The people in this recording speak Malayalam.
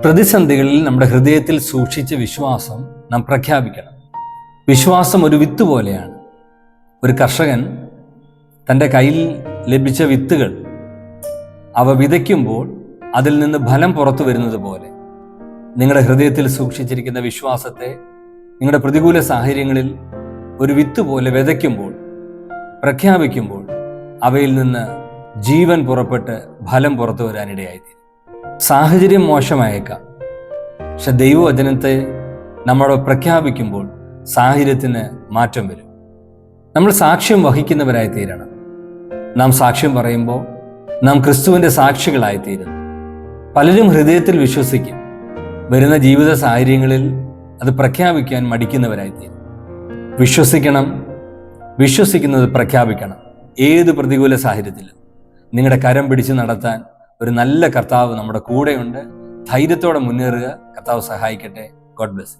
പ്രതിസന്ധികളിൽ നമ്മുടെ ഹൃദയത്തിൽ സൂക്ഷിച്ച വിശ്വാസം നാം പ്രഖ്യാപിക്കണം. വിശ്വാസം ഒരു വിത്ത് പോലെയാണ്. ഒരു കർഷകൻ തൻ്റെ കയ്യിൽ ലഭിച്ച വിത്തുകൾ അവ വിതയ്ക്കുമ്പോൾ അതിൽ നിന്ന് ഫലം പുറത്തു വരുന്നത് പോലെ നിങ്ങളുടെ ഹൃദയത്തിൽ സൂക്ഷിച്ചിരിക്കുന്ന വിശ്വാസത്തെ നിങ്ങളുടെ പ്രതികൂല സാഹചര്യങ്ങളിൽ ഒരു വിത്ത് പോലെ വിതയ്ക്കുമ്പോൾ, പ്രഖ്യാപിക്കുമ്പോൾ അവയിൽ നിന്ന് ജീവൻ പുറപ്പെട്ട് ഫലം പുറത്തു വരാനിടയായിത്തീരും. സാഹചര്യം മോശമായേക്കാം, പക്ഷെ ദൈവവചനത്തെ നമ്മൾ പ്രഖ്യാപിക്കുമ്പോൾ സാഹചര്യത്തിന് മാറ്റം വരും. നമ്മൾ സാക്ഷ്യം വഹിക്കുന്നവരായി തീരണം. നാം സാക്ഷ്യം പറയുമ്പോൾ നാം ക്രിസ്തുവിൻ്റെ സാക്ഷികളായിത്തീരുന്നു. പലരും ഹൃദയത്തിൽ വിശ്വസിക്കും, വരുന്ന ജീവിത സാഹചര്യങ്ങളിൽ അത് പ്രഖ്യാപിക്കാൻ മടിക്കുന്നവരായിത്തീരും. വിശ്വസിക്കണം, വിശ്വസിക്കുന്നത് പ്രഖ്യാപിക്കണം. ഏത് പ്രതികൂല സാഹചര്യത്തിലും നിങ്ങളുടെ കരം പിടിച്ച് നടത്താൻ ഒരു നല്ല കർത്താവ് നമ്മുടെ കൂടെയുണ്ട്. ധൈര്യത്തോടെ മുന്നേറുക. കർത്താവ് സഹായിക്കട്ടെ. God bless.